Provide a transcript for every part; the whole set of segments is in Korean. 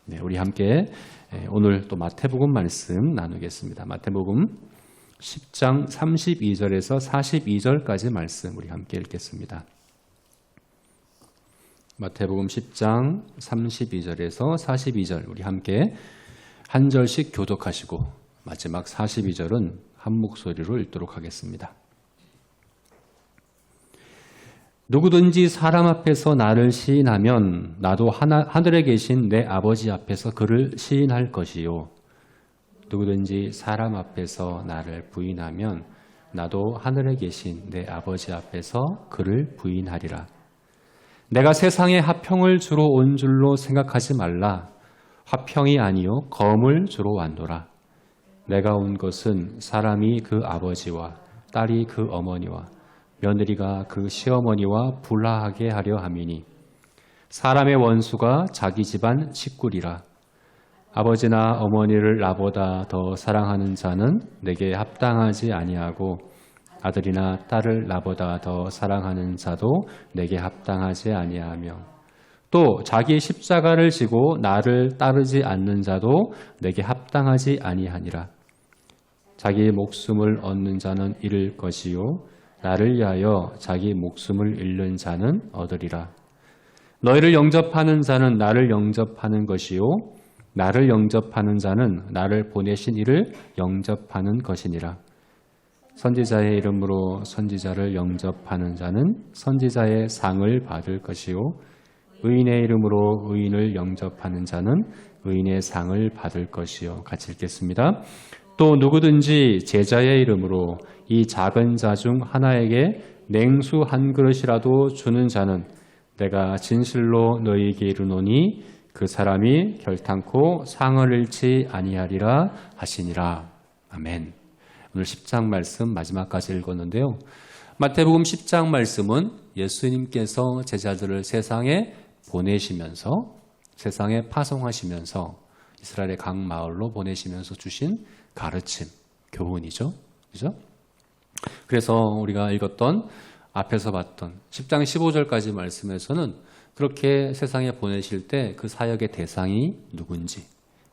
네, 우리 함께 오늘 또 마태복음 말씀 나누겠습니다. 마태복음 10장 32절에서 42절까지 말씀 우리 함께 읽겠습니다. 마태복음 10장 32절에서 42절 우리 함께 한 절씩 교독하시고 마지막 42절은 한 목소리로 읽도록 하겠습니다. 누구든지 사람 앞에서 나를 시인하면 나도 하늘에 계신 내 아버지 앞에서 그를 시인할 것이요. 누구든지 사람 앞에서 나를 부인하면 나도 하늘에 계신 내 아버지 앞에서 그를 부인하리라. 내가 세상에 화평을 주러 온 줄로 생각하지 말라. 화평이 아니요 검을 주러 왔노라. 내가 온 것은 사람이 그 아버지와 딸이 그 어머니와 며느리가 그 시어머니와 불화하게 하려 함이니 사람의 원수가 자기 집안 식구리라. 아버지나 어머니를 나보다 더 사랑하는 자는 내게 합당하지 아니하고 아들이나 딸을 나보다 더 사랑하는 자도 내게 합당하지 아니하며 또 자기 십자가를 지고 나를 따르지 않는 자도 내게 합당하지 아니하니라. 자기 목숨을 얻는 자는 잃을 것이요 나를 위하여 자기 목숨을 잃는 자는 얻으리라. 너희를 영접하는 자는 나를 영접하는 것이요 나를 영접하는 자는 나를 보내신 이를 영접하는 것이니라. 선지자의 이름으로 선지자를 영접하는 자는 선지자의 상을 받을 것이요 의인의 이름으로 의인을 영접하는 자는 의인의 상을 받을 것이요. 같이 읽겠습니다. 또 누구든지 제자의 이름으로 이 작은 자 중 하나에게 냉수 한 그릇이라도 주는 자는 내가 진실로 너희에게 이르노니 그 사람이 결탄코 상을 잃지 아니하리라 하시니라. 아멘. 오늘 10장 말씀 마지막까지 읽었는데요. 마태복음 10장 말씀은 예수님께서 제자들을 세상에 보내시면서 세상에 파송하시면서 이스라엘의 각 마을로 보내시면서 주신 가르침, 교훈이죠. 그죠? 그래서 우리가 읽었던 앞에서 봤던 10장 15절까지 말씀에서는 그렇게 세상에 보내실 때 그 사역의 대상이 누군지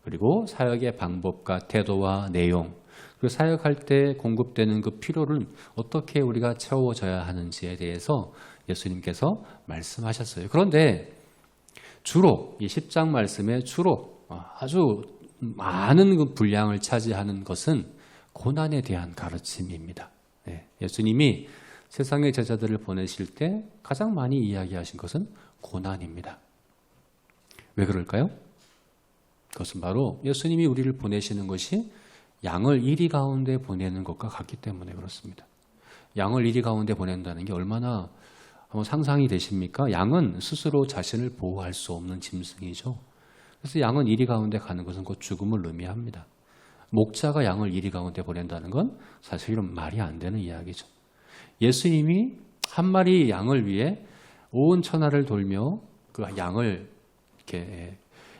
그리고 사역의 방법과 태도와 내용 그리고 사역할 때 공급되는 그 필요를 어떻게 우리가 채워져야 하는지에 대해서 예수님께서 말씀하셨어요. 그런데 주로 이 10장 말씀에 주로 아주 많은 그 분량을 차지하는 것은 고난에 대한 가르침입니다. 예수님이 세상의 제자들을 보내실 때 가장 많이 이야기하신 것은 고난입니다. 왜 그럴까요? 그것은 바로 예수님이 우리를 보내시는 것이 양을 이리 가운데 보내는 것과 같기 때문에 그렇습니다. 양을 이리 가운데 보낸다는 게 얼마나 한번 상상이 되십니까? 양은 스스로 자신을 보호할 수 없는 짐승이죠. 그래서 양은 이리 가운데 가는 것은 곧 죽음을 의미합니다. 목자가 양을 이리 가운데 보낸다는 건 사실은 말이 안 되는 이야기죠. 예수님이 한 마리 양을 위해 온 천하를 돌며 그 양을 이렇게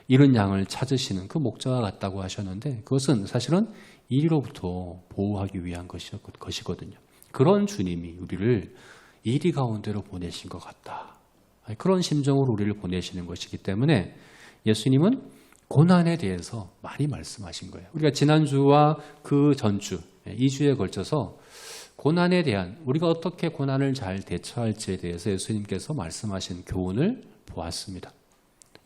잃은 양을 찾으시는 그 목자와 같다고 하셨는데 그것은 사실은 이리로부터 보호하기 위한 것이거든요. 그런 주님이 우리를 이리 가운데로 보내신 것 같다. 그런 심정으로 우리를 보내시는 것이기 때문에 예수님은 고난에 대해서 많이 말씀하신 거예요. 우리가 지난주와 그 전주, 2주에 걸쳐서 고난에 대한 우리가 어떻게 고난을 잘 대처할지에 대해서 예수님께서 말씀하신 교훈을 보았습니다.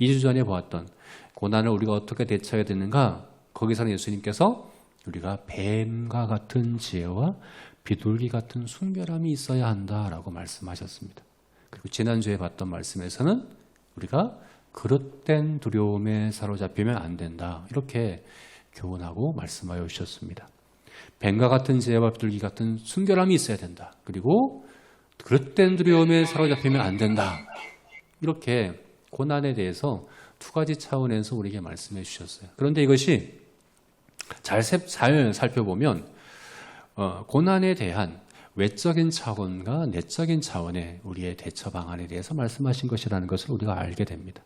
2주 전에 보았던 고난을 우리가 어떻게 대처해야 되는가 거기서는 예수님께서 우리가 뱀과 같은 지혜와 비둘기 같은 순결함이 있어야 한다라고 말씀하셨습니다. 그리고 지난주에 봤던 말씀에서는 우리가 그릇된 두려움에 사로잡히면 안 된다. 이렇게 교훈하고 말씀하여 주셨습니다. 뱀과 같은 지혜와 비둘기 같은 순결함이 있어야 된다. 그리고 그릇된 두려움에 사로잡히면 안 된다. 이렇게 고난에 대해서 두 가지 차원에서 우리에게 말씀해 주셨어요. 그런데 이것이 잘 살펴보면 고난에 대한 외적인 차원과 내적인 차원의 우리의 대처 방안에 대해서 말씀하신 것이라는 것을 우리가 알게 됩니다.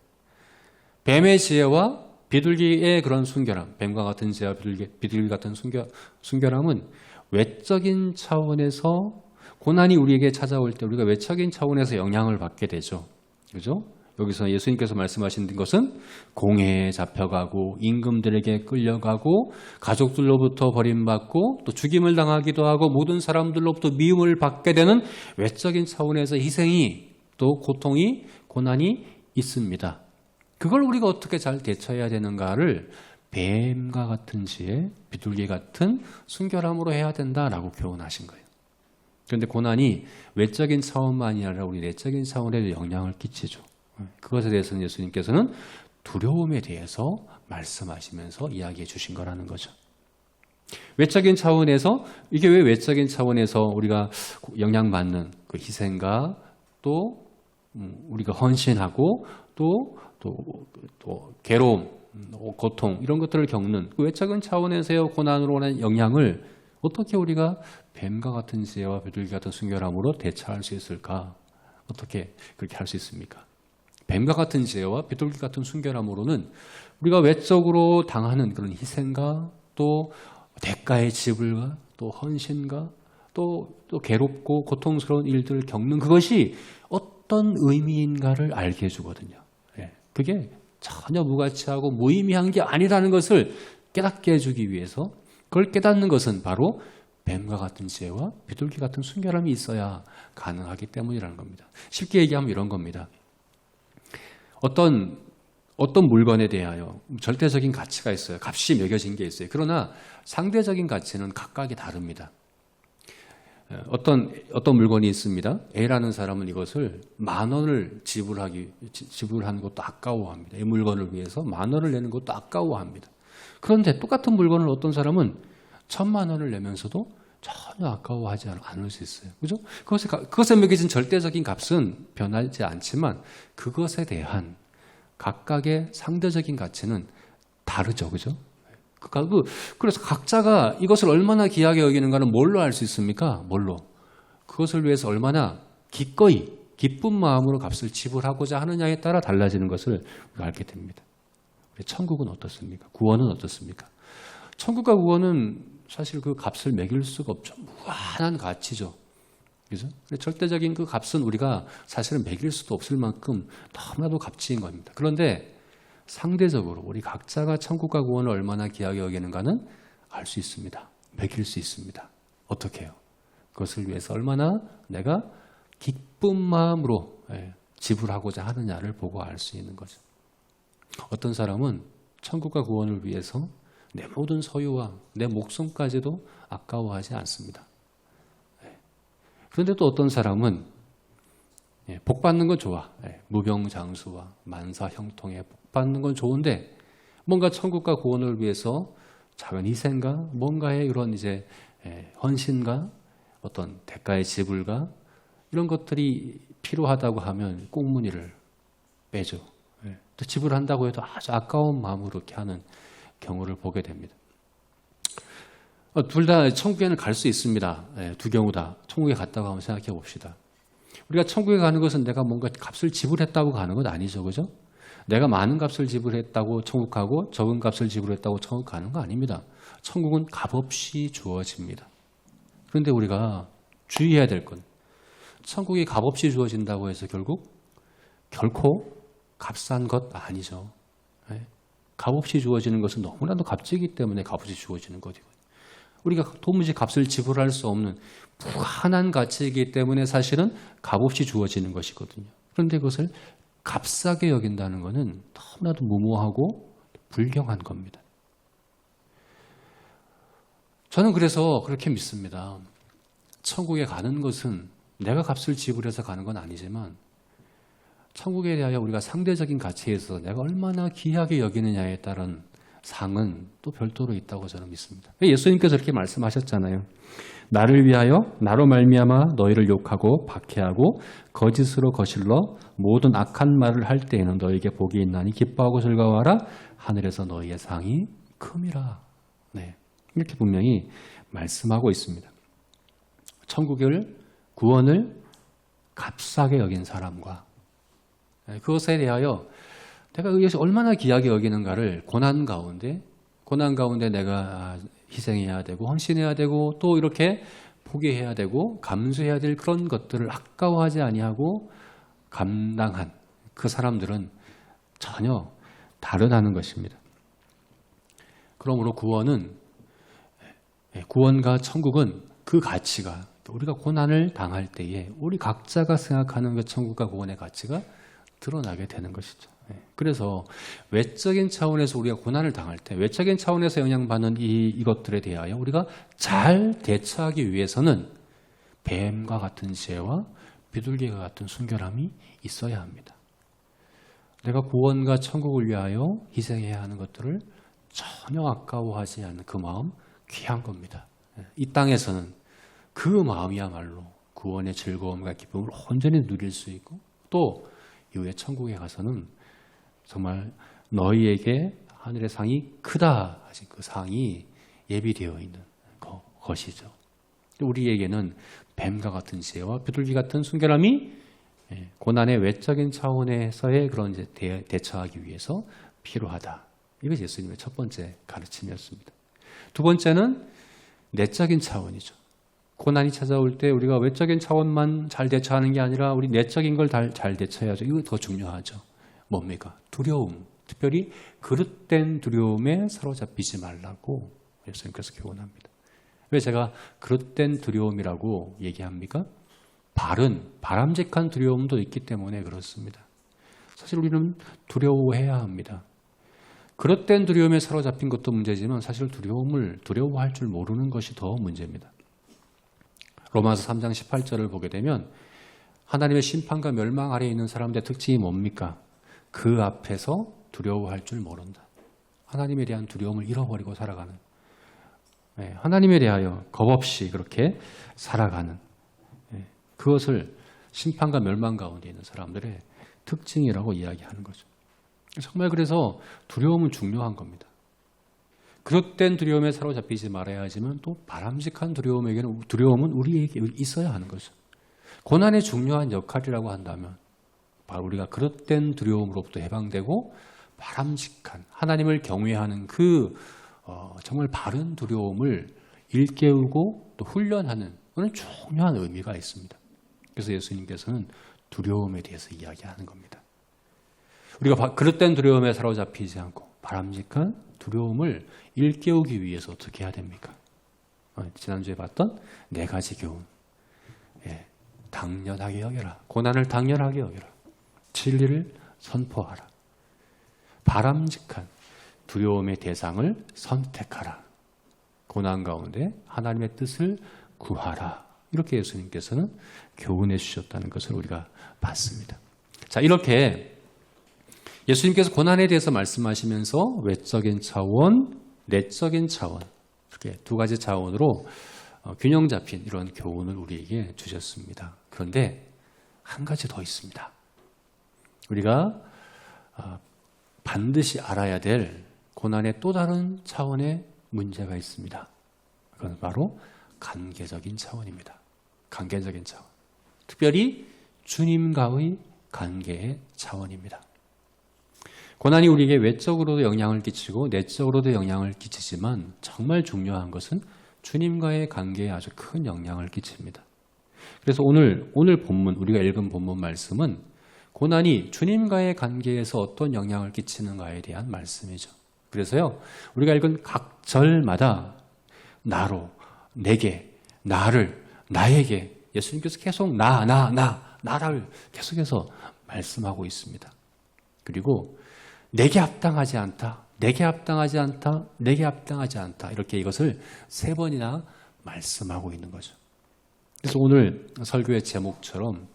뱀의 지혜와 비둘기의 그런 순결함, 뱀과 같은 지혜와 비둘기 같은 순결함은 외적인 차원에서 고난이 우리에게 찾아올 때 우리가 외적인 차원에서 영향을 받게 되죠. 그죠? 여기서 예수님께서 말씀하신 것은 공회에 잡혀가고 임금들에게 끌려가고 가족들로부터 버림받고 또 죽임을 당하기도 하고 모든 사람들로부터 미움을 받게 되는 외적인 차원에서 희생이 또 고통이 고난이 있습니다. 그걸 우리가 어떻게 잘 대처해야 되는가를 뱀과 같은 지혜, 비둘기 같은 순결함으로 해야 된다라고 교훈하신 거예요. 그런데 고난이 외적인 차원만이 아니라 우리 내적인 차원에도 영향을 끼치죠. 그것에 대해서는 예수님께서는 두려움에 대해서 말씀하시면서 이야기해 주신 거라는 거죠. 외적인 차원에서 이게 왜 외적인 차원에서 우리가 영향받는 그 희생과 또 우리가 헌신하고 또 괴로움, 고통 이런 것들을 겪는 그 외적인 차원에서의 고난으로 오는 영향을 어떻게 우리가 뱀과 같은 지혜와 비둘기 같은 순결함으로 대처할 수 있을까? 어떻게 그렇게 할 수 있습니까? 뱀과 같은 지혜와 비둘기 같은 순결함으로는 우리가 외적으로 당하는 그런 희생과 또 대가의 지불과 또 헌신과 또 괴롭고 고통스러운 일들을 겪는 그것이 어떤 의미인가를 알게 해주거든요. 그게 전혀 무가치하고 무의미한 게 아니라는 것을 깨닫게 해주기 위해서 그걸 깨닫는 것은 바로 뱀과 같은 지혜와 비둘기 같은 순결함이 있어야 가능하기 때문이라는 겁니다. 쉽게 얘기하면 이런 겁니다. 어떤 물건에 대하여 절대적인 가치가 있어요. 값이 매겨진 게 있어요. 그러나 상대적인 가치는 각각이 다릅니다. 어떤 물건이 있습니다. A라는 사람은 이것을 10,000원을 지불하는 것도 아까워합니다. 이 물건을 위해서 10,000원을 내는 것도 아까워합니다. 그런데 똑같은 물건을 어떤 사람은 1,000,000원을 내면서도 전혀 아까워하지 않을 수 있어요. 그죠? 그것에 매겨진 절대적인 값은 변하지 않지만 그것에 대한 각각의 상대적인 가치는 다르죠. 그죠? 그래서 각자가 이것을 얼마나 귀하게 여기는가는 뭘로 알 수 있습니까? 뭘로? 그것을 위해서 얼마나 기꺼이 기쁜 마음으로 값을 지불하고자 하느냐에 따라 달라지는 것을 우리가 알게 됩니다. 천국은 어떻습니까? 구원은 어떻습니까? 천국과 구원은 사실 그 값을 매길 수가 없죠. 무한한 가치죠. 그죠? 절대적인 그 값은 우리가 사실은 매길 수도 없을 만큼 너무나도 값진 겁니다. 그런데 상대적으로 우리 각자가 천국과 구원을 얼마나 귀하게 여기는가는 알 수 있습니다. 매길 수 있습니다. 어떻게 해요? 그것을 위해서 얼마나 내가 기쁜 마음으로 지불하고자 하느냐를 보고 알 수 있는 거죠. 어떤 사람은 천국과 구원을 위해서 내 모든 소유와 내 목숨까지도 아까워하지 않습니다. 그런데 또 어떤 사람은 복 받는 건 좋아. 무병장수와 만사형통에 복 받는 건 좋은데 뭔가 천국과 구원을 위해서 작은 희생과 뭔가의 이런 이제 헌신과 어떤 대가의 지불과 이런 것들이 필요하다고 하면 꽁무니를 빼죠. 또 지불한다고 해도 아주 아까운 마음으로 이렇게 하는 경우를 보게 됩니다. 둘 다 천국에는 갈 수 있습니다. 두 경우 다 천국에 갔다고 한번 생각해 봅시다. 우리가 천국에 가는 것은 내가 뭔가 값을 지불했다고 가는 건 아니죠. 그죠? 내가 많은 값을 지불했다고 천국 가고 적은 값을 지불했다고 천국 가는 거 아닙니다. 천국은 값없이 주어집니다. 그런데 우리가 주의해야 될 건 천국이 값없이 주어진다고 해서 결코 값싼 것 아니죠. 값없이 주어지는 것은 너무나도 값지기 때문에 값없이 주어지는 거거든요. 우리가 도무지 값을 지불할 수 없는 무한한 가치이기 때문에 사실은 값없이 주어지는 것이거든요. 그런데 그것을 값싸게 여긴다는 것은 너무나도 무모하고 불경한 겁니다. 저는 그래서 그렇게 믿습니다. 천국에 가는 것은 내가 값을 지불해서 가는 건 아니지만 천국에 대하여 우리가 상대적인 가치에서 내가 얼마나 귀하게 여기느냐에 따른 상은 또 별도로 있다고 저는 믿습니다. 예수님께서 이렇게 말씀하셨잖아요. 나를 위하여 나로 말미암아 너희를 욕하고 박해하고 거짓으로 거실러 모든 악한 말을 할 때에는 너희에게 복이 있나니 기뻐하고 즐거워하라. 하늘에서 너희의 상이 큼이라. 이렇게 분명히 말씀하고 있습니다. 천국을 구원을 값싸게 여긴 사람과 그것에 대하여 내가 이것이 얼마나 귀하게 여기는가를 고난 가운데 내가 희생해야 되고 헌신해야 되고 또 이렇게 포기해야 되고 감수해야 될 그런 것들을 아까워하지 아니하고 감당한 그 사람들은 전혀 다르다는 것입니다. 그러므로 구원과 천국은 그 가치가 우리가 고난을 당할 때에 우리 각자가 생각하는 그 천국과 구원의 가치가 드러나게 되는 것이죠. 그래서 외적인 차원에서 우리가 고난을 당할 때 외적인 차원에서 영향받는 이것들에 대하여 우리가 잘 대처하기 위해서는 뱀과 같은 지혜와 비둘기와 같은 순결함이 있어야 합니다. 내가 구원과 천국을 위하여 희생해야 하는 것들을 전혀 아까워하지 않는 그 마음 귀한 겁니다. 이 땅에서는 그 마음이야말로 구원의 즐거움과 기쁨을 온전히 누릴 수 있고 또 이후에 천국에 가서는 정말 너희에게 하늘의 상이 크다 하신 그 상이 예비되어 있는 것이죠. 우리에게는 뱀과 같은 지혜와 비둘기 같은 순결함이 고난의 외적인 차원에서의 그런 이제 대처하기 위해서 필요하다. 이것이 예수님의 첫 번째 가르침이었습니다. 두 번째는 내적인 차원이죠. 고난이 찾아올 때 우리가 외적인 차원만 잘 대처하는 게 아니라 우리 내적인 걸 잘 대처해야죠. 이거 더 중요하죠. 뭡니까? 두려움. 특별히 그릇된 두려움에 사로잡히지 말라고 예수님께서 교훈합니다. 왜 제가 그릇된 두려움이라고 얘기합니까? 바람직한 두려움도 있기 때문에 그렇습니다. 사실 우리는 두려워해야 합니다. 그릇된 두려움에 사로잡힌 것도 문제지만 사실 두려워할 줄 모르는 것이 더 문제입니다. 로마서 3장 18절을 보게 되면 하나님의 심판과 멸망 아래에 있는 사람들의 특징이 뭡니까? 그 앞에서 두려워할 줄 모른다. 하나님에 대한 두려움을 잃어버리고 살아가는, 하나님에 대하여 겁없이 그렇게 살아가는, 그것을 심판과 멸망 가운데 있는 사람들의 특징이라고 이야기하는 거죠. 정말 그래서 두려움은 중요한 겁니다. 그릇된 두려움에 사로잡히지 말아야 하지만 또 바람직한 두려움은 우리에게 있어야 하는 거죠. 고난의 중요한 역할이라고 한다면 바로 우리가 그릇된 두려움으로부터 해방되고 바람직한 하나님을 경외하는 정말 바른 두려움을 일깨우고 또 훈련하는 그런 중요한 의미가 있습니다. 그래서 예수님께서는 두려움에 대해서 이야기하는 겁니다. 우리가 그릇된 두려움에 사로잡히지 않고 바람직한 두려움을 일깨우기 위해서 어떻게 해야 됩니까? 지난주에 봤던 4가지 교훈. 당연하게 여겨라. 고난을 당연하게 여겨라. 진리를 선포하라. 바람직한 두려움의 대상을 선택하라. 고난 가운데 하나님의 뜻을 구하라. 이렇게 예수님께서는 교훈해 주셨다는 것을 우리가 봤습니다. 자, 이렇게 예수님께서 고난에 대해서 말씀하시면서 외적인 차원, 내적인 차원 이렇게 2가지 차원으로 균형 잡힌 이런 교훈을 우리에게 주셨습니다. 그런데 한 가지 더 있습니다. 우리가 반드시 알아야 될 고난의 또 다른 차원의 문제가 있습니다. 그건 바로 관계적인 차원입니다. 관계적인 차원. 특별히 주님과의 관계의 차원입니다. 고난이 우리에게 외적으로도 영향을 끼치고 내적으로도 영향을 끼치지만 정말 중요한 것은 주님과의 관계에 아주 큰 영향을 끼칩니다. 그래서 오늘 본문, 우리가 읽은 본문 말씀은 고난이 주님과의 관계에서 어떤 영향을 끼치는가에 대한 말씀이죠. 그래서요, 우리가 읽은 각 절마다 나로, 내게, 나를, 나에게 예수님께서 계속 나를 계속해서 말씀하고 있습니다. 그리고 내게 합당하지 않다, 내게 합당하지 않다, 내게 합당하지 않다 이렇게 이것을 3번이나 말씀하고 있는 거죠. 그래서 오늘 설교의 제목처럼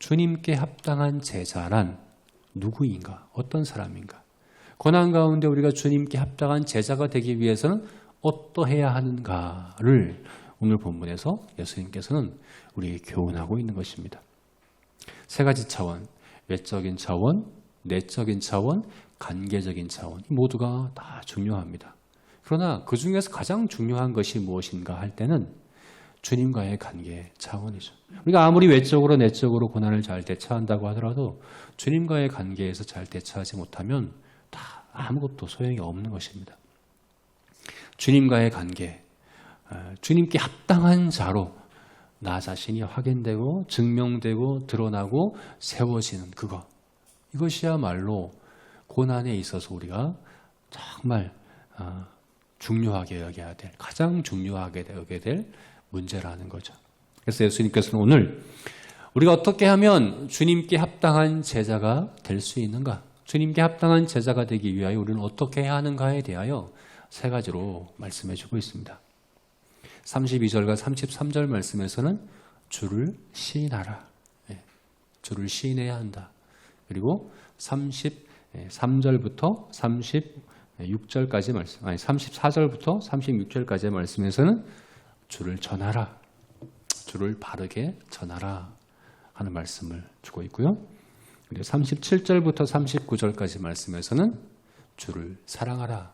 주님께 합당한 제자란 누구인가, 어떤 사람인가, 고난 가운데 우리가 주님께 합당한 제자가 되기 위해서는 어떠해야 하는가를 오늘 본문에서 예수님께서는 우리에게 교훈하고 있는 것입니다. 3가지 차원, 외적인 차원, 내적인 차원, 관계적인 차원, 이 모두가 다 중요합니다. 그러나 그 중에서 가장 중요한 것이 무엇인가 할 때는 주님과의 관계 차원이죠. 우리가 아무리 외적으로 내적으로 고난을 잘 대처한다고 하더라도 주님과의 관계에서 잘 대처하지 못하면 다 아무것도 소용이 없는 것입니다. 주님과의 관계, 주님께 합당한 자로 나 자신이 확인되고 증명되고 드러나고 세워지는 그것, 이것이야말로 고난에 있어서 우리가 정말 중요하게 여겨야 될, 가장 중요하게 여겨야 될 문제라는 거죠. 그래서 예수님께서는 오늘 우리가 어떻게 하면 주님께 합당한 제자가 될 수 있는가? 주님께 합당한 제자가 되기 위하여 우리는 어떻게 해야 하는가에 대하여 세 가지로 말씀해 주고 있습니다. 32절과 33절 말씀에서는 주를 시인하라. 주를 시인해야 한다. 그리고 33절부터 36절까지 말씀, 34절부터 36절까지의 말씀에서는 주를 전하라. 주를 바르게 전하라 하는 말씀을 주고 있고요. 그리고 37절부터 39절까지 말씀에서는 주를 사랑하라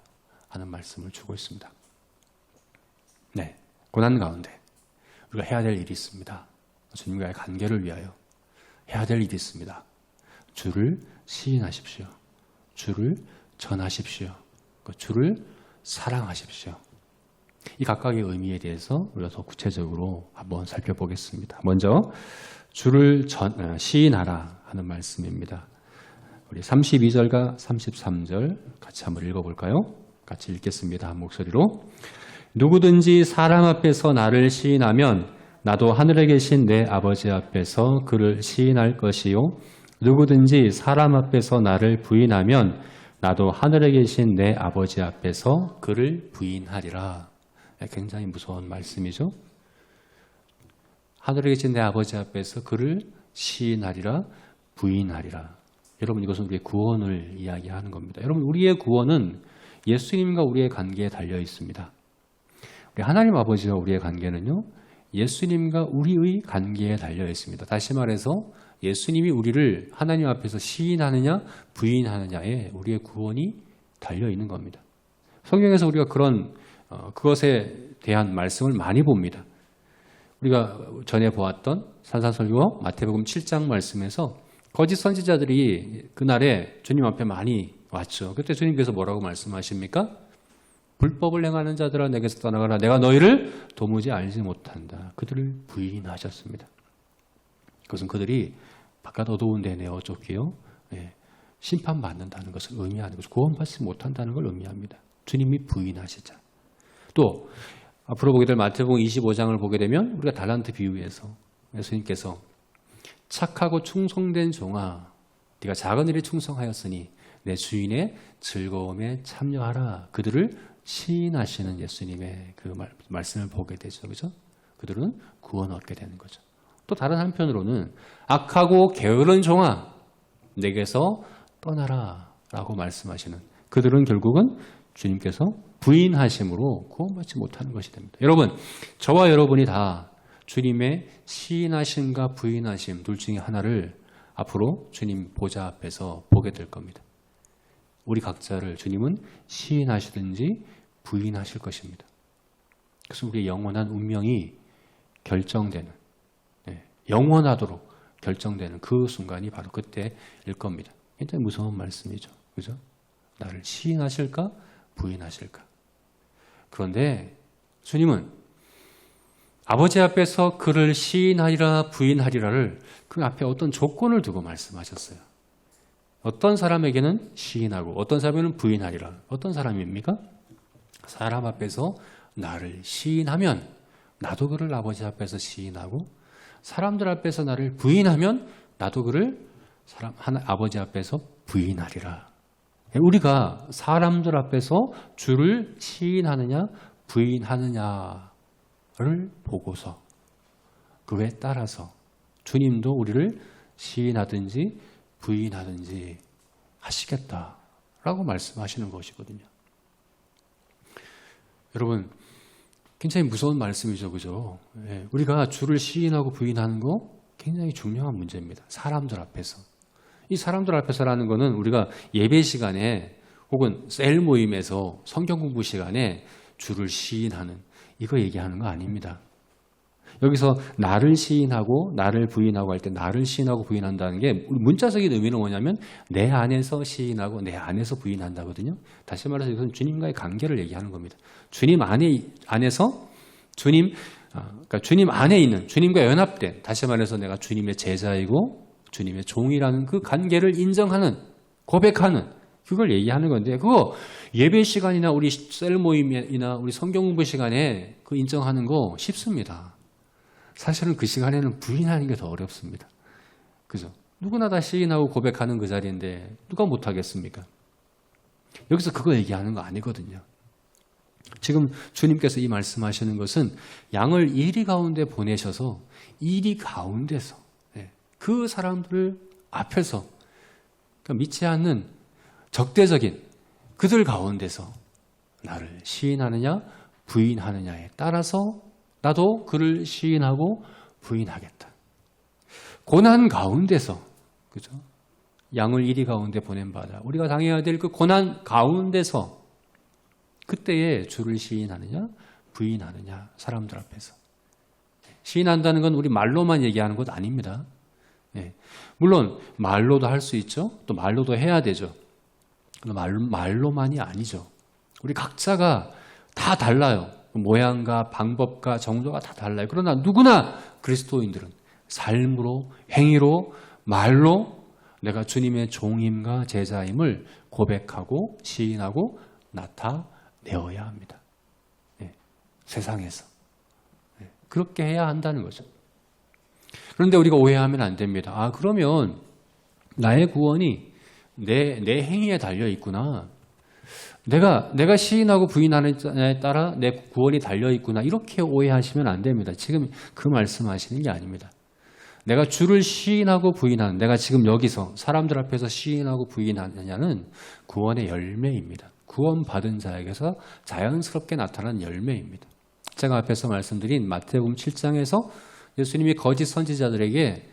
하는 말씀을 주고 있습니다. 네, 고난 가운데 우리가 해야 될 일이 있습니다. 주님과의 관계를 위하여 해야 될 일이 있습니다. 주를 시인하십시오. 주를 전하십시오. 주를 사랑하십시오. 이 각각의 의미에 대해서 우리가 더 구체적으로 한번 살펴보겠습니다. 먼저 주를 시인하라 하는 말씀입니다. 우리 32절과 33절 같이 한번 읽어볼까요? 같이 읽겠습니다. 한 목소리로. 누구든지 사람 앞에서 나를 시인하면 나도 하늘에 계신 내 아버지 앞에서 그를 시인할 것이요. 누구든지 사람 앞에서 나를 부인하면 나도 하늘에 계신 내 아버지 앞에서 그를 부인하리라. 굉장히 무서운 말씀이죠. 하늘에 계신 내 아버지 앞에서 그를 시인하리라, 부인하리라. 여러분, 이것은 우리의 구원을 이야기하는 겁니다. 여러분, 우리의 구원은 예수님과 우리의 관계에 달려 있습니다. 우리 하나님 아버지와 우리의 관계는요, 예수님과 우리의 관계에 달려 있습니다. 다시 말해서 예수님이 우리를 하나님 앞에서 시인하느냐 부인하느냐에 우리의 구원이 달려 있는 겁니다. 성경에서 우리가 그것에 대한 말씀을 많이 봅니다. 우리가 전에 보았던 산상설교 마태복음 7장 말씀에서 거짓 선지자들이 그날에 주님 앞에 많이 왔죠. 그때 주님께서 뭐라고 말씀하십니까? 불법을 행하는 자들아 내게서 떠나가라. 내가 너희를 도무지 알지 못한다. 그들을 부인하셨습니다. 그것은 그들이 바깥 어두운 데 내어 쫓기요. 심판받는다는 것을 의미하는 것을 구원받지 못한다는 걸 의미합니다. 주님이 부인하시자. 또 앞으로 보게 될 마태복음 25장을 보게 되면 우리가 달란트 비유에서 예수님께서 착하고 충성된 종아 네가 작은 일에 충성하였으니 내 주인의 즐거움에 참여하라. 그들을 시인하시는 예수님의 그 말씀을 보게 되죠. 그죠? 그들은 구원을 얻게 되는 거죠. 또 다른 한편으로는 악하고 게으른 종아 내게서 떠나라 라고 말씀하시는 그들은 결국은 주님께서 부인하심으로 구원받지 못하는 것이 됩니다. 여러분, 저와 여러분이 다 주님의 시인하심과 부인하심 둘 중에 하나를 앞으로 주님 보좌 앞에서 보게 될 겁니다. 우리 각자를 주님은 시인하시든지 부인하실 것입니다. 그래서 우리의 영원한 운명이 결정되는, 영원하도록 결정되는 그 순간이 바로 그때일 겁니다. 굉장히 무서운 말씀이죠. 그죠? 나를 시인하실까? 부인하실까? 그런데 주님은 아버지 앞에서 그를 시인하리라 부인하리라를 그 앞에 어떤 조건을 두고 말씀하셨어요. 어떤 사람에게는 시인하고 어떤 사람에게는 부인하리라. 어떤 사람입니까? 사람 앞에서 나를 시인하면 나도 그를 아버지 앞에서 시인하고 사람들 앞에서 나를 부인하면 나도 그를 아버지 앞에서 부인하리라. 우리가 사람들 앞에서 주를 시인하느냐 부인하느냐를 보고서 그에 따라서 주님도 우리를 시인하든지 부인하든지 하시겠다라고 말씀하시는 것이거든요. 여러분, 굉장히 무서운 말씀이죠. 그죠? 우리가 주를 시인하고 부인하는 거 굉장히 중요한 문제입니다. 사람들 앞에서. 이 사람들 앞에서라는 거는 우리가 예배 시간에 혹은 셀 모임에서 성경 공부 시간에 주를 시인하는 이거 얘기하는 거 아닙니다. 여기서 나를 시인하고 나를 부인하고 할 때 나를 시인하고 부인한다는 게 문자적인 의미는 뭐냐면 내 안에서 시인하고 내 안에서 부인한다거든요. 다시 말해서 이것은 주님과의 관계를 얘기하는 겁니다. 주님 안에서 그러니까 주님 안에 있는 주님과 연합된, 다시 말해서 내가 주님의 제자이고 주님의 종이라는 그 관계를 인정하는, 고백하는, 그걸 얘기하는 건데, 그거 예배 시간이나 우리 셀 모임이나 우리 성경 공부 시간에 그 인정하는 거 쉽습니다. 사실은 그 시간에는 부인하는 게 더 어렵습니다. 그죠? 누구나 다 시인하고 고백하는 그 자리인데 누가 못하겠습니까? 여기서 그거 얘기하는 거 아니거든요. 지금 주님께서 이 말씀하시는 것은 양을 이리 가운데 보내셔서 이리 가운데서 그 사람들 앞에서, 그러니까 믿지 않는 적대적인 그들 가운데서 나를 시인하느냐 부인하느냐에 따라서 나도 그를 시인하고 부인하겠다. 고난 가운데서, 그죠? 양을 이리 가운데 보낸 바다. 우리가 당해야 될 그 고난 가운데서 그때에 주를 시인하느냐 부인하느냐, 사람들 앞에서. 시인한다는 건 우리 말로만 얘기하는 것 아닙니다. 물론 말로도 할 수 있죠. 또 말로도 해야 되죠. 말로만이 아니죠. 우리 각자가 다 달라요. 모양과 방법과 정도가 다 달라요. 그러나 누구나 그리스도인들은 삶으로, 행위로, 말로 내가 주님의 종임과 제자임을 고백하고 시인하고 나타내어야 합니다. 세상에서. 그렇게 해야 한다는 거죠. 그런데 우리가 오해하면 안 됩니다. 아, 그러면 나의 구원이 내 행위에 달려 있구나. 내가 시인하고 부인하는 자에 따라 내 구원이 달려 있구나. 이렇게 오해하시면 안 됩니다. 지금 그 말씀하시는 게 아닙니다. 내가 주를 시인하고 부인하는, 내가 지금 여기서 사람들 앞에서 시인하고 부인하느냐는 구원의 열매입니다. 구원받은 자에게서 자연스럽게 나타난 열매입니다. 제가 앞에서 말씀드린 마태복음 7장에서 예수님이 거짓 선지자들에게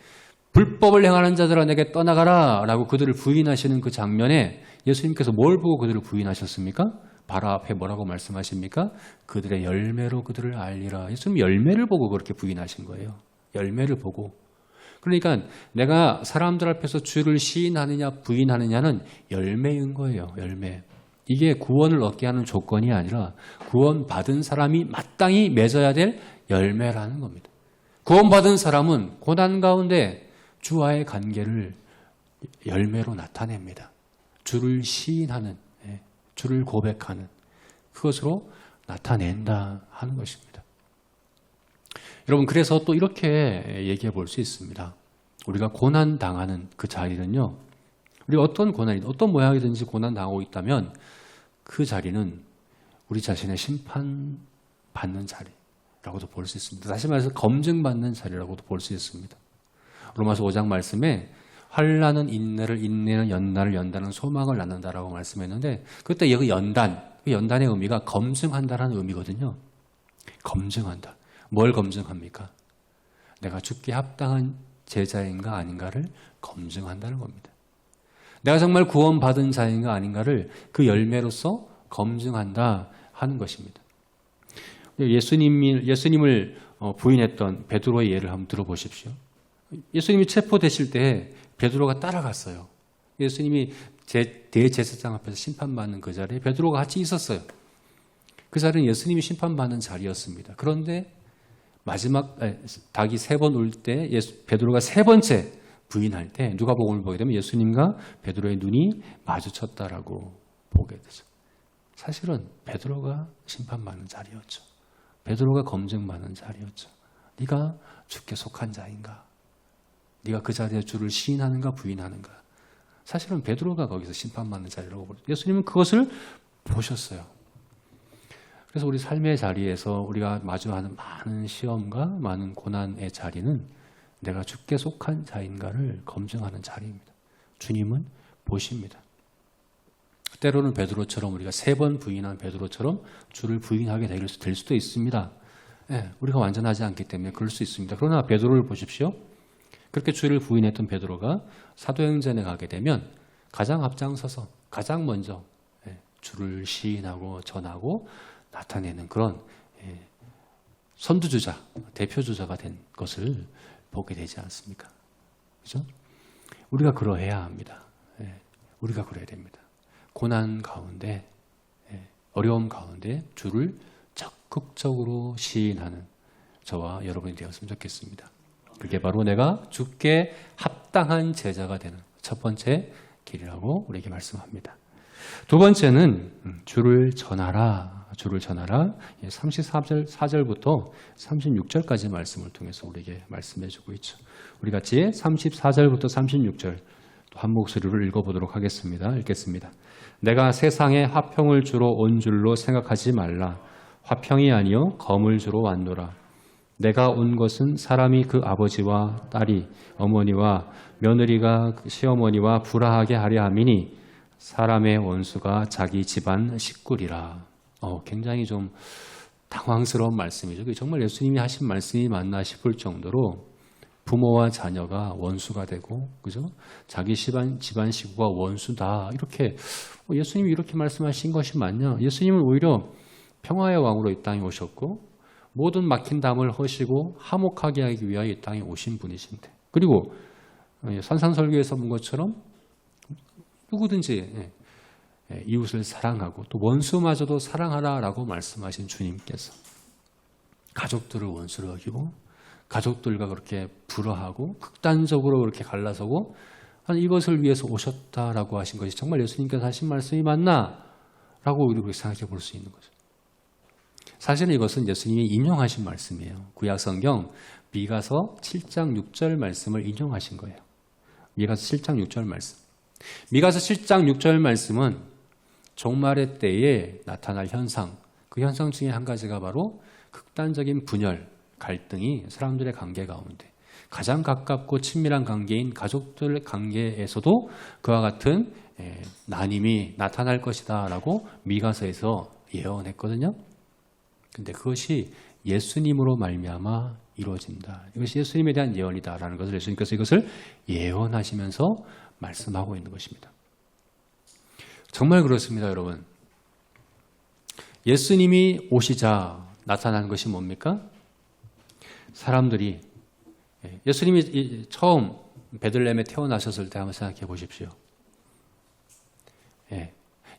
불법을 행하는 자들아 내게 떠나가라 라고 그들을 부인하시는 그 장면에 예수님께서 뭘 보고 그들을 부인하셨습니까? 바로 앞에 뭐라고 말씀하십니까? 그들의 열매로 그들을 알리라. 예수님 열매를 보고 그렇게 부인하신 거예요. 열매를 보고. 그러니까 내가 사람들 앞에서 주를 시인하느냐 부인하느냐는 열매인 거예요. 열매. 이게 구원을 얻게 하는 조건이 아니라 구원받은 사람이 마땅히 맺어야 될 열매라는 겁니다. 구원받은 사람은 고난 가운데 주와의 관계를 열매로 나타냅니다. 주를 시인하는, 주를 고백하는 그것으로 나타낸다 하는 것입니다. 여러분, 그래서 또 이렇게 얘기해 볼 수 있습니다. 우리가 고난 당하는 그 자리는요, 우리가 어떤 고난이, 어떤 모양이든지 고난 당하고 있다면 그 자리는 우리 자신의 심판받는 자리라고도 볼 수 있습니다. 다시 말해서 검증받는 자리라고도 볼 수 있습니다. 로마서 5장 말씀에 환난은 인내를, 인내는 연단을, 연단은 소망을 낳는다라고 말씀했는데 그때 여기 연단, 그 연단의 의미가 검증한다라는 의미거든요. 검증한다. 뭘 검증합니까? 내가 죽게 합당한 제자인가 아닌가를 검증한다는 겁니다. 내가 정말 구원받은 자인가 아닌가를 그 열매로서 검증한다 하는 것입니다. 예수님을 부인했던 베드로의 예를 한번 들어보십시오. 예수님이 체포되실 때 베드로가 따라갔어요. 예수님이 대제사장 앞에서 심판받는 그 자리에 베드로가 같이 있었어요. 그 자리는 예수님이 심판받는 자리였습니다. 그런데 마지막 닭이 3번 울 때 베드로가 3번째 부인할 때 누가복음을 보게 되면 예수님과 베드로의 눈이 마주쳤다라고 보게 되죠. 사실은 베드로가 심판받는 자리였죠. 베드로가 검증받는 자리였죠. 네가 주께 속한 자인가? 네가 그 자리에 주를 시인하는가 부인하는가? 사실은 베드로가 거기서 심판받는 자리라고 보죠. 예수님은 그것을 보셨어요. 그래서 우리 삶의 자리에서 우리가 마주하는 많은 시험과 많은 고난의 자리는 내가 주께 속한 자인가를 검증하는 자리입니다. 주님은 보십니다. 때로는 베드로처럼 우리가 3번 부인한 베드로처럼 주를 부인하게 될 수도 있습니다. 우리가 완전하지 않기 때문에 그럴 수 있습니다. 그러나 베드로를 보십시오. 그렇게 주를 부인했던 베드로가 사도행전에 가게 되면 가장 앞장서서 가장 먼저 주를 시인하고 전하고 나타내는 그런 선두주자, 대표주자가 된 것을 보게 되지 않습니까? 그죠? 우리가 그러해야 합니다. 우리가 그래야 됩니다. 고난 가운데, 어려움 가운데 주를 적극적으로 시인하는 저와 여러분이 되었으면 좋겠습니다. 그게 바로 내가 주께 합당한 제자가 되는 첫 번째 길이라고 우리에게 말씀합니다. 두 번째는 주를 전하라. 주를 전하라. 34절부터 36절까지 말씀을 통해서 우리에게 말씀해 주고 있죠. 우리 같이 34절부터 36절 또 한 목소리로 읽어보도록 하겠습니다. 읽겠습니다. 내가 세상에 화평을 주러 온 줄로 생각하지 말라. 화평이 아니요 검을 주러 왔노라. 내가 온 것은 사람이 그 아버지와 딸이 어머니와 며느리가 그 시어머니와 불화하게 하려 함이니 사람의 원수가 자기 집안 식구리라. 굉장히 좀 당황스러운 말씀이죠. 정말 예수님이 하신 말씀이 맞나 싶을 정도로 부모와 자녀가 원수가 되고, 그죠? 자기 집안 식구가 원수다. 이렇게 예수님이 이렇게 말씀하신 것이 맞냐? 예수님은 오히려 평화의 왕으로 이 땅에 오셨고 모든 막힌 담을 허시고 화목하게 하기 위하여 이 땅에 오신 분이신데, 그리고 산상설교에서 본 것처럼 누구든지 이웃을 사랑하고 또 원수마저도 사랑하라라고 말씀하신 주님께서 가족들을 원수로 여기고 가족들과 그렇게 불화하고 극단적으로 그렇게 갈라서고 이것을 위해서 오셨다라고 하신 것이 정말 예수님께서 하신 말씀이 맞나? 라고 우리가 생각해 볼 수 있는 거죠. 사실은 이것은 예수님이 인용하신 말씀이에요. 구약성경 미가서 7장 6절 말씀을 인용하신 거예요. 미가서 7장 6절 말씀. 미가서 7장 6절 말씀은 종말의 때에 나타날 현상, 그 현상 중에 한 가지가 바로 극단적인 분열, 갈등이 사람들의 관계 가운데 가장 가깝고 친밀한 관계인 가족들 관계에서도 그와 같은 난임이 나타날 것이다 라고 미가서에서 예언했거든요. 근데 그것이 예수님으로 말미암아 이루어진다. 이것이 예수님에 대한 예언이다라는 것을 예수님께서 이것을 예언하시면서 말씀하고 있는 것입니다. 정말 그렇습니다, 여러분. 예수님이 오시자 나타나는 것이 뭡니까? 사람들이 예수님이 처음 베들레헴에 태어나셨을 때 한번 생각해 보십시오.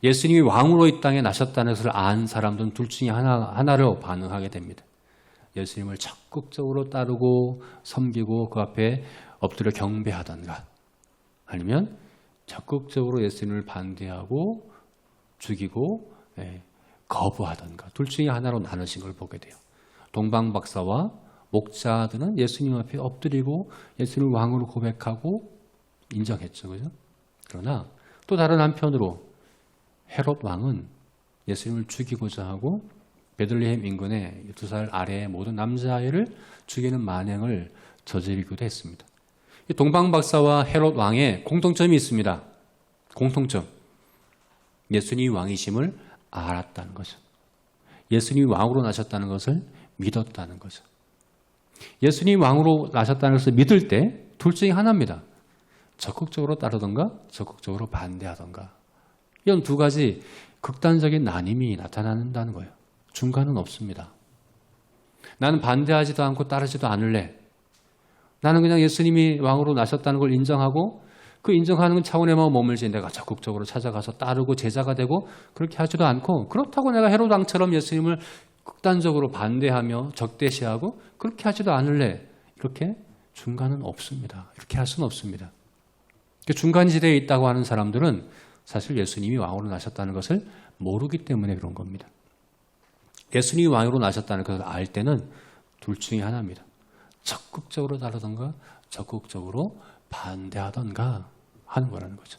예수님이 왕으로 이 땅에 나셨다는 것을 안 사람들은 둘 중에 하나로 반응하게 됩니다. 예수님을 적극적으로 따르고 섬기고 그 앞에 엎드려 경배하던가, 아니면 적극적으로 예수님을 반대하고 죽이고 거부하던가, 둘 중에 하나로 나눠진 걸 보게 돼요. 동방박사와 목자들은 예수님 앞에 엎드리고 예수님을 왕으로 고백하고 인정했죠. 그죠? 그러나 또 다른 한편으로 헤롯 왕은 예수님을 죽이고자 하고 베들레헴 인근의 2살 아래의 모든 남자아이를 죽이는 만행을 저지르기도 했습니다. 동방박사와 헤롯 왕의 공통점이 있습니다. 공통점. 예수님이 왕이심을 알았다는 거죠. 예수님이 왕으로 나셨다는 것을 믿었다는 거죠. 예수님이 왕으로 나셨다는 것을 믿을 때 둘 중에 하나입니다. 적극적으로 따르던가 적극적으로 반대하던가. 이런 두 가지 극단적인 나님이 나타난다는 거예요. 중간은 없습니다. 나는 반대하지도 않고 따르지도 않을래. 나는 그냥 예수님이 왕으로 나셨다는 걸 인정하고 그 인정하는 차원에만 머물지 내가 적극적으로 찾아가서 따르고 제자가 되고 그렇게 하지도 않고, 그렇다고 내가 헤롯 왕처럼 예수님을 극단적으로 반대하며 적대시하고 그렇게 하지도 않을래. 이렇게 중간은 없습니다. 이렇게 할 수는 없습니다. 중간 지대에 있다고 하는 사람들은 사실 예수님이 왕으로 나셨다는 것을 모르기 때문에 그런 겁니다. 예수님이 왕으로 나셨다는 것을 알 때는 둘 중에 하나입니다. 적극적으로 따르던가 적극적으로 반대하던가 하는 거라는 거죠.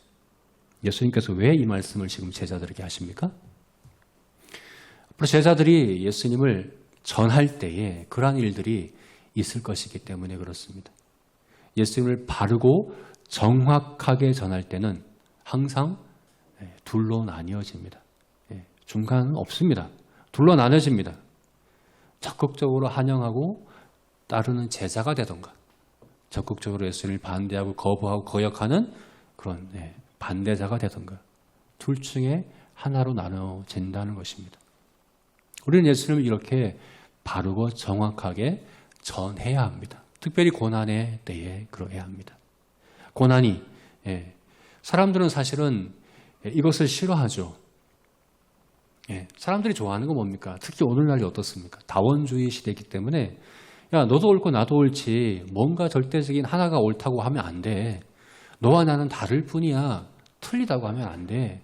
예수님께서 왜 이 말씀을 지금 제자들에게 하십니까? 앞으로 제자들이 예수님을 전할 때에 그러한 일들이 있을 것이기 때문에 그렇습니다. 예수님을 바르고 정확하게 전할 때는 항상 둘로 나뉘어집니다. 중간은 없습니다. 둘로 나눠집니다. 적극적으로 환영하고 따르는 제자가 되던가, 적극적으로 예수님을 반대하고 거부하고 거역하는 그런 반대자가 되던가, 둘 중에 하나로 나눠진다는 것입니다. 우리는 예수님을 이렇게 바르고 정확하게 전해야 합니다. 특별히 고난의 때에 그러해야 합니다. 고난이, 사람들은 사실은 이것을 싫어하죠. 사람들이 좋아하는 건 뭡니까? 특히 오늘날이 어떻습니까? 다원주의 시대이기 때문에 야, 너도 옳고 나도 옳지 뭔가 절대적인 하나가 옳다고 하면 안 돼. 너와 나는 다를 뿐이야. 틀리다고 하면 안 돼.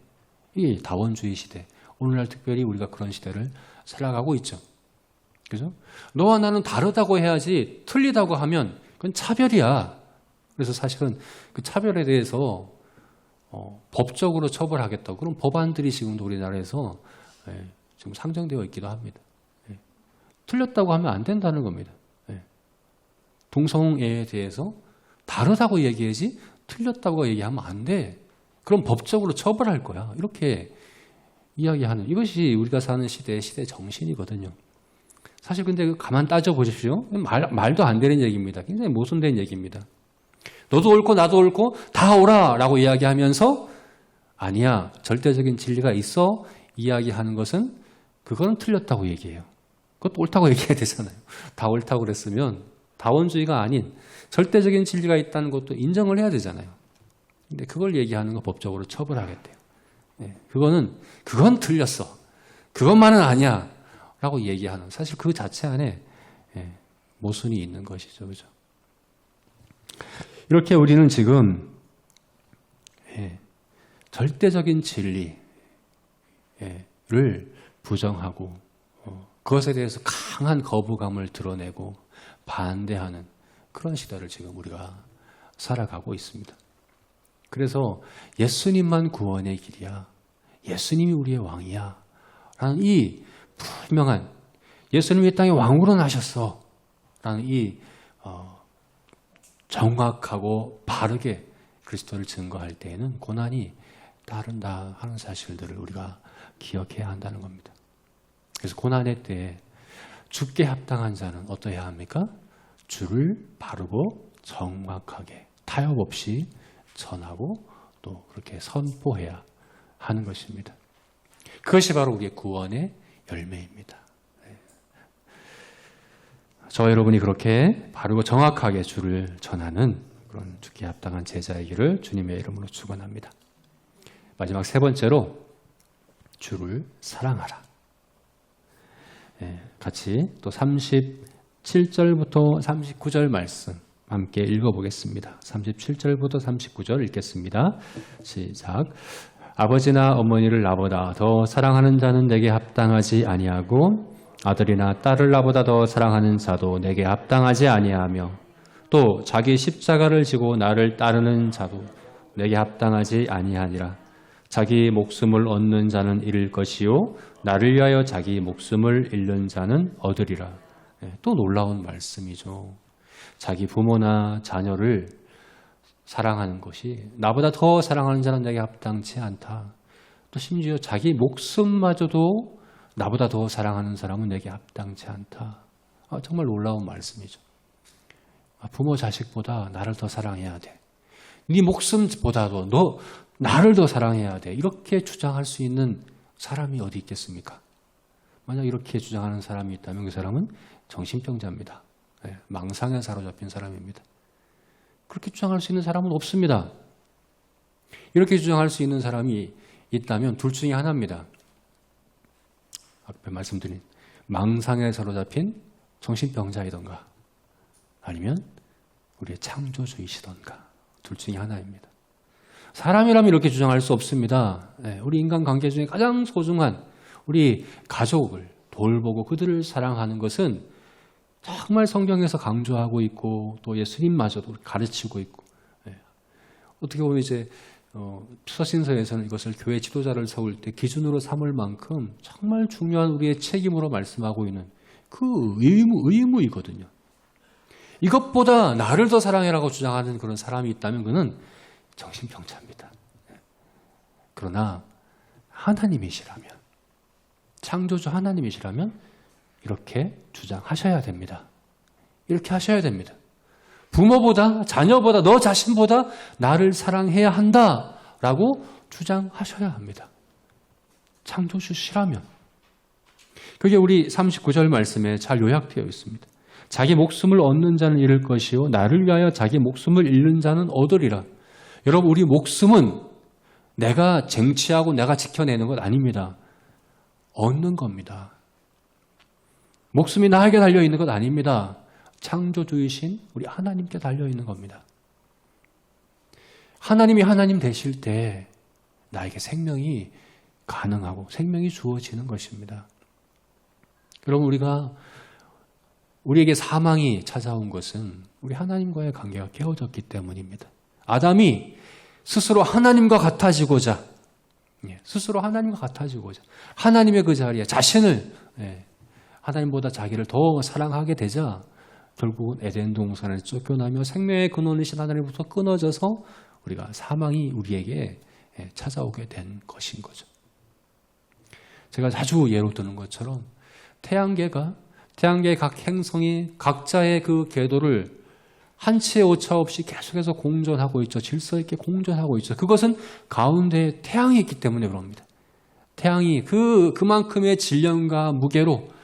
이 다원주의 시대. 오늘날 특별히 우리가 그런 시대를 살아가고 있죠. 그죠? 너와 나는 다르다고 해야지 틀리다고 하면 그건 차별이야. 그래서 사실은 그 차별에 대해서 법적으로 처벌하겠다고 그런 법안들이 지금도 우리나라에서 지금 상정되어 있기도 합니다. 틀렸다고 하면 안 된다는 겁니다. 동성애에 대해서 다르다고 얘기하지 틀렸다고 얘기하면 안 돼. 그럼 법적으로 처벌할 거야. 이렇게 이야기하는 이것이 우리가 사는 시대의 시대 정신이거든요. 사실 근데 가만 따져보십시오. 말도 안 되는 얘기입니다. 굉장히 모순된 얘기입니다. 너도 옳고 나도 옳고 다 옳아 라고 이야기하면서 아니야 절대적인 진리가 있어 이야기하는 것은 그거는 틀렸다고 얘기해요. 그것도 옳다고 얘기해야 되잖아요. 다 옳다고 그랬으면 다원주의가 아닌 절대적인 진리가 있다는 것도 인정을 해야 되잖아요. 근데 그걸 얘기하는 거 법적으로 처벌하겠대요. 그건 틀렸어. 그것만은 아니야 라고 얘기하는 사실 그 자체 안에 모순이 있는 것이죠. 그죠? 이렇게 우리는 지금 절대적인 진리를 부정하고 그것에 대해서 강한 거부감을 드러내고 반대하는 그런 시대를 지금 우리가 살아가고 있습니다. 그래서 예수님만 구원의 길이야. 예수님이 우리의 왕이야. 라는 이 분명한 예수님이 이 땅에 왕으로 나셨어. 라는 이 정확하고 바르게 그리스도를 증거할 때에는 고난이 따른다 하는 사실들을 우리가 기억해야 한다는 겁니다. 그래서 고난의 때에 죽게 합당한 자는 어떠해야 합니까? 주를 바르고 정확하게 타협 없이 전하고 또 그렇게 선포해야 하는 것입니다. 그것이 바로 우리의 구원의 열매입니다. 저와 여러분이 그렇게 바르고 정확하게 주를 전하는 그런 죽게 합당한 제자이기를 주님의 이름으로 축원합니다. 마지막 세 번째로 주를 사랑하라. 같이 또 37절부터 39절 말씀 함께 읽어보겠습니다. 37절부터 39절 읽겠습니다. 시작. 아버지나 어머니를 나보다 더 사랑하는 자는 내게 합당하지 아니하고 아들이나 딸을 나보다 더 사랑하는 자도 내게 합당하지 아니하며 또 자기 십자가를 지고 나를 따르는 자도 내게 합당하지 아니하니라. 자기 목숨을 얻는 자는 잃을 것이요 나를 위하여 자기 목숨을 잃는 자는 얻으리라. 또 놀라운 말씀이죠. 자기 부모나 자녀를 사랑하는 것이 나보다 더 사랑하는 자는 내게 합당치 않다. 또 심지어 자기 목숨마저도 나보다 더 사랑하는 사람은 내게 합당치 않다. 정말 놀라운 말씀이죠. 부모 자식보다 나를 더 사랑해야 돼. 네 목숨보다도 너 나를 더 사랑해야 돼. 이렇게 주장할 수 있는 사람이 어디 있겠습니까? 만약 이렇게 주장하는 사람이 있다면 그 사람은 정신병자입니다. 망상에 사로잡힌 사람입니다. 그렇게 주장할 수 있는 사람은 없습니다. 이렇게 주장할 수 있는 사람이 있다면 둘 중에 하나입니다. 앞에 말씀드린 망상에 사로잡힌 정신병자이던가 아니면 우리의 창조주이시던가 둘 중에 하나입니다. 사람이라면 이렇게 주장할 수 없습니다. 우리 인간관계 중에 가장 소중한 우리 가족을 돌보고 그들을 사랑하는 것은 정말 성경에서 강조하고 있고 또 예수님마저도 가르치고 있고 어떻게 보면 이제 서신서에서는 이것을 교회 지도자를 세울 때 기준으로 삼을 만큼 정말 중요한 우리의 책임으로 말씀하고 있는 그 의무이거든요. 이것보다 나를 더 사랑해라고 주장하는 그런 사람이 있다면 그는 정신병자입니다. 그러나 하나님이시라면 창조주 하나님이시라면 이렇게 주장하셔야 됩니다. 이렇게 하셔야 됩니다. 부모보다 자녀보다 너 자신보다 나를 사랑해야 한다라고 주장하셔야 합니다. 창조주시라면. 그게 우리 39절 말씀에 잘 요약되어 있습니다. 자기 목숨을 얻는 자는 잃을 것이요 나를 위하여 자기 목숨을 잃는 자는 얻으리라. 여러분 우리 목숨은 내가 쟁취하고 내가 지켜내는 것 아닙니다. 얻는 겁니다. 목숨이 나에게 달려있는 것 아닙니다. 창조주이신 우리 하나님께 달려있는 겁니다. 하나님이 하나님 되실 때 나에게 생명이 가능하고 생명이 주어지는 것입니다. 여러분, 우리에게 사망이 찾아온 것은 우리 하나님과의 관계가 깨어졌기 때문입니다. 아담이 스스로 하나님과 같아지고자 하나님의 그 자리에 자신을 하나님보다 자기를 더 사랑하게 되자 결국은 에덴 동산에서 쫓겨나며 생명의 근원이신 하나님부터 끊어져서 우리가 사망이 우리에게 찾아오게 된 것인 거죠. 제가 자주 예로 드는 것처럼 태양계의 각 행성이 각자의 그 궤도를 한치의 오차 없이 계속해서 공전하고 있죠. 질서 있게 공전하고 있죠. 그것은 가운데에 태양이 있기 때문에 그럽니다. 태양이 그만큼의 질량과 무게로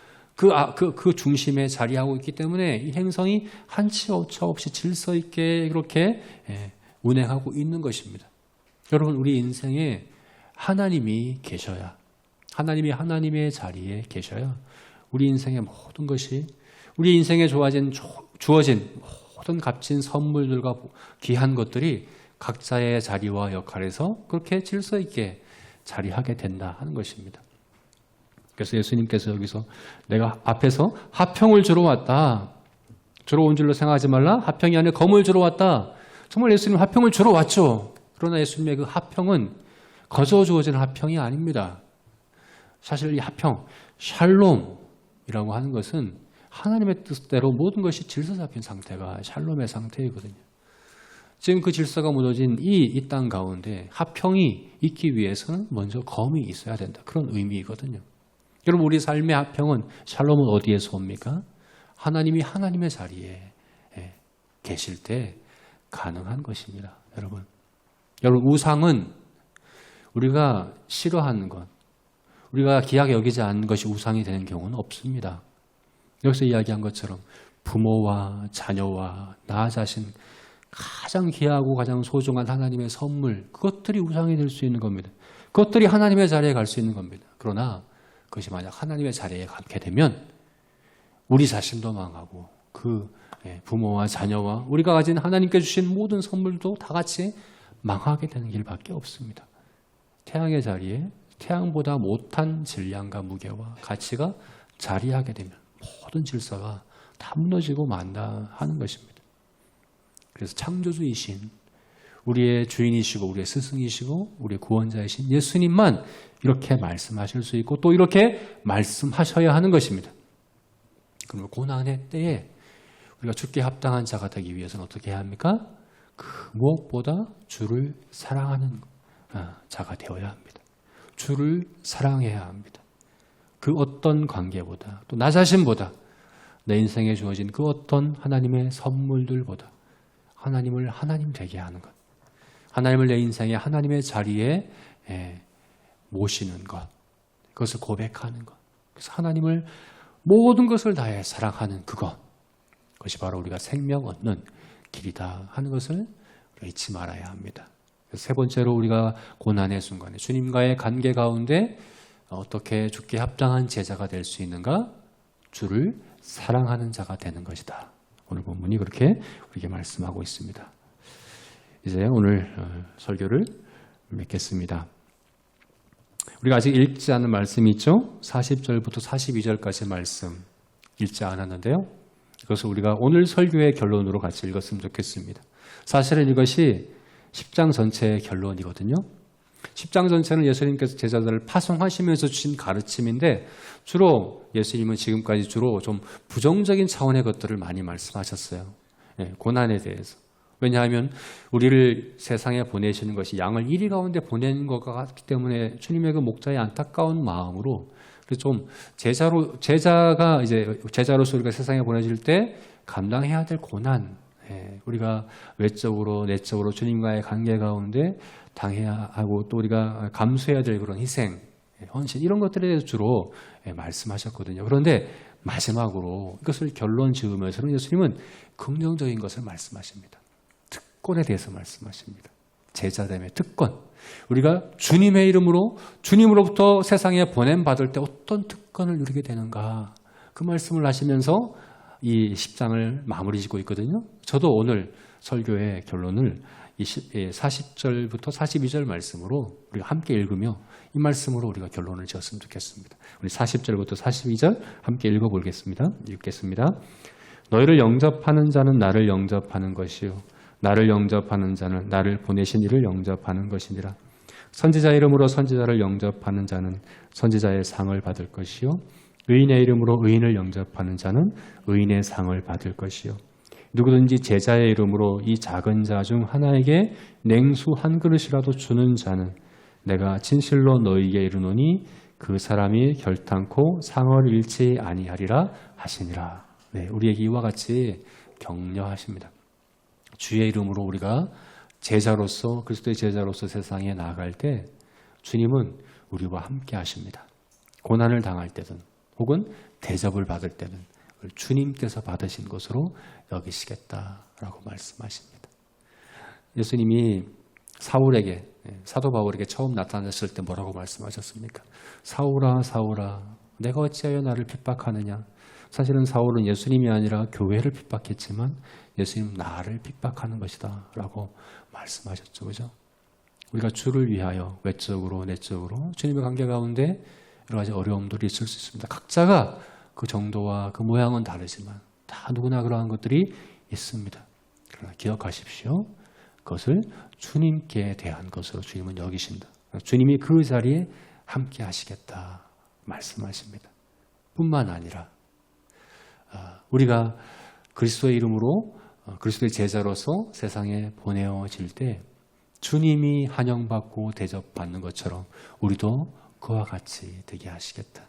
그 중심에 자리하고 있기 때문에 이 행성이 한치 오차 없이 질서 있게 그렇게 운행하고 있는 것입니다. 여러분, 우리 인생에 하나님이 계셔야, 하나님이 하나님의 자리에 계셔야 우리 인생의 모든 것이, 우리 인생에 주어진 모든 값진 선물들과 귀한 것들이 각자의 자리와 역할에서 그렇게 질서 있게 자리하게 된다 하는 것입니다. 그래서 예수님께서 여기서 내가 앞에서 화평을 주러 왔다, 주러 온 줄로 생각하지 말라, 화평이 아니라 검을 주러 왔다. 정말 예수님 화평을 주러 왔죠. 그러나 예수님의 그 화평은 거저 주어지는 화평이 아닙니다. 사실 이 화평, 샬롬이라고 하는 것은 하나님의 뜻대로 모든 것이 질서 잡힌 상태가 샬롬의 상태이거든요. 지금 그 질서가 무너진 이 땅 가운데 화평이 있기 위해서는 먼저 검이 있어야 된다. 그런 의미이거든요. 여러분, 우리 삶의 화평은, 샬롬은 어디에서 옵니까? 하나님이 하나님의 자리에 계실 때 가능한 것입니다. 여러분, 우상은 우리가 싫어하는 것, 우리가 귀하게 여기지 않는 것이 우상이 되는 경우는 없습니다. 여기서 이야기한 것처럼 부모와 자녀와 나 자신, 가장 귀하고 가장 소중한 하나님의 선물, 그것들이 우상이 될 수 있는 겁니다. 그것들이 하나님의 자리에 갈 수 있는 겁니다. 그러나 그것이 만약 하나님의 자리에 가게 되면 우리 자신도 망하고 그 부모와 자녀와 우리가 가진 하나님께 주신 모든 선물도 다 같이 망하게 되는 길밖에 없습니다. 태양의 자리에 태양보다 못한 질량과 무게와 가치가 자리하게 되면 모든 질서가 다 무너지고 만다 하는 것입니다. 그래서 창조주이신 우리의 주인이시고 우리의 스승이시고 우리의 구원자이신 예수님만 이렇게 말씀하실 수 있고 또 이렇게 말씀하셔야 하는 것입니다. 그러면 고난의 때에 우리가 죽게 합당한 자가 되기 위해서는 어떻게 해야 합니까? 그 무엇보다 주를 사랑하는 자가 되어야 합니다. 주를 사랑해야 합니다. 그 어떤 관계보다 또 나 자신보다 내 인생에 주어진 그 어떤 하나님의 선물들보다 하나님을 하나님 되게 하는 것, 하나님을 내 인생의 하나님의 자리에 모시는 것, 그것을 고백하는 것, 그래서 하나님을 모든 것을 다해 사랑하는 그것이 바로 우리가 생명 얻는 길이다 하는 것을 우리가 잊지 말아야 합니다. 세 번째로 우리가 고난의 순간에 주님과의 관계 가운데 어떻게 죽게 합당한 제자가 될 수 있는가? 주를 사랑하는 자가 되는 것이다. 오늘 본문이 그렇게 우리에게 말씀하고 있습니다. 이제 오늘 설교를 맺겠습니다. 우리가 아직 읽지 않은 말씀이 있죠? 40절부터 42절까지 말씀 읽지 않았는데요. 이것을 우리가 오늘 설교의 결론으로 같이 읽었으면 좋겠습니다. 사실은 이것이 10장 전체의 결론이거든요. 10장 전체는 예수님께서 제자들을 파송하시면서 주신 가르침인데 주로 예수님은 지금까지 주로 좀 부정적인 차원의 것들을 많이 말씀하셨어요. 고난에 대해서. 왜냐하면 우리를 세상에 보내시는 것이 양을 이리 가운데 보내는 것 같기 때문에 주님의 그 목자의 안타까운 마음으로 좀 제자가 이제 제자로서 우리가 세상에 보내질 때 감당해야 될 고난, 우리가 외적으로 내적으로 주님과의 관계 가운데 당해야 하고 또 우리가 감수해야 될 그런 희생, 헌신 이런 것들에 대해서 주로 말씀하셨거든요. 그런데 마지막으로 이것을 결론 지으면서는 예수님은 긍정적인 것을 말씀하십니다. 특권에 대해서 말씀하십니다. 제자됨의 특권. 우리가 주님의 이름으로 주님으로부터 세상에 보냄받을 때 어떤 특권을 누리게 되는가 그 말씀을 하시면서 이 10장을 마무리 짓고 있거든요. 저도 오늘 설교의 결론을 40절부터 42절 말씀으로 우리가 함께 읽으며 이 말씀으로 우리가 결론을 지었으면 좋겠습니다. 우리 40절부터 42절 함께 읽어보겠습니다. 읽겠습니다. 너희를 영접하는 자는 나를 영접하는 것이요 나를 영접하는 자는 나를 보내신 이를 영접하는 것이니라. 선지자 이름으로 선지자를 영접하는 자는 선지자의 상을 받을 것이요 의인의 이름으로 의인을 영접하는 자는 의인의 상을 받을 것이요 누구든지 제자의 이름으로 이 작은 자 중 하나에게 냉수 한 그릇이라도 주는 자는 내가 진실로 너희에게 이르노니 그 사람이 결탄코 상을 잃지 아니하리라 하시니라. 네, 우리에게 이와 같이 격려하십니다. 주의 이름으로 우리가 제자로서 그리스도의 제자로서 세상에 나아갈 때 주님은 우리와 함께 하십니다. 고난을 당할 때든 혹은 대접을 받을 때는 주님께서 받으신 것으로 여기시겠다라고 말씀하십니다. 예수님이 사울에게 사도 바울에게 처음 나타났을 때 뭐라고 말씀하셨습니까? 사울아 사울아 내가 어찌하여 나를 핍박하느냐. 사실은 사울은 예수님이 아니라 교회를 핍박했지만 예수님 나를 핍박하는 것이다 라고 말씀하셨죠. 그죠? 우리가 주를 위하여 외적으로 내적으로 주님의 관계 가운데 여러 가지 어려움들이 있을 수 있습니다. 각자가 그 정도와 그 모양은 다르지만 다 누구나 그러한 것들이 있습니다. 그러나 기억하십시오. 그것을 주님께 대한 것으로 주님은 여기신다. 주님이 그 자리에 함께 하시겠다 말씀하십니다. 뿐만 아니라 우리가 그리스도의 이름으로 그리스도의 제자로서 세상에 보내어질 때 주님이 환영받고 대접받는 것처럼 우리도 그와 같이 되게 하시겠다.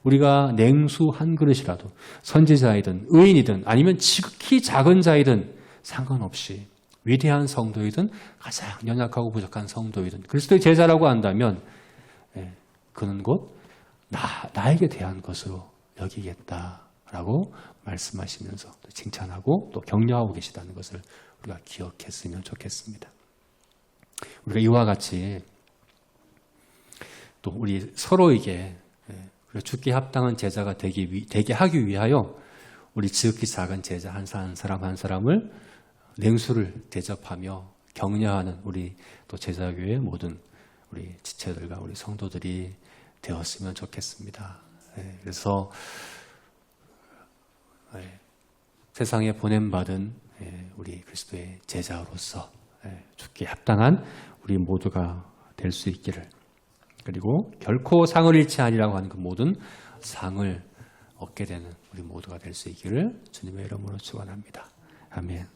우리가 냉수 한 그릇이라도 선지자이든 의인이든 아니면 지극히 작은 자이든 상관없이 위대한 성도이든 가장 연약하고 부족한 성도이든 그리스도의 제자라고 한다면 그는 곧 나에게 대한 것으로 여기겠다라고 말씀하시면서 또 칭찬하고 또 격려하고 계시다는 것을 우리가 기억했으면 좋겠습니다. 우리가 이와 같이 또 우리 서로에게 죽게 합당한 제자가 되게 하기 위하여 우리 지극히 작은 제자 한 사람 한 사람을 냉수를 대접하며 격려하는 우리 또 제자교회 모든 우리 지체들과 우리 성도들이 되었으면 좋겠습니다. 그래서 세상에 보냄받은 우리 그리스도의 제자로서 죽게 합당한 우리 모두가 될 수 있기를, 그리고 결코 상을 잃지 아니라고 하는 그 모든 상을 얻게 되는 우리 모두가 될 수 있기를 주님의 이름으로 축원합니다. 아멘.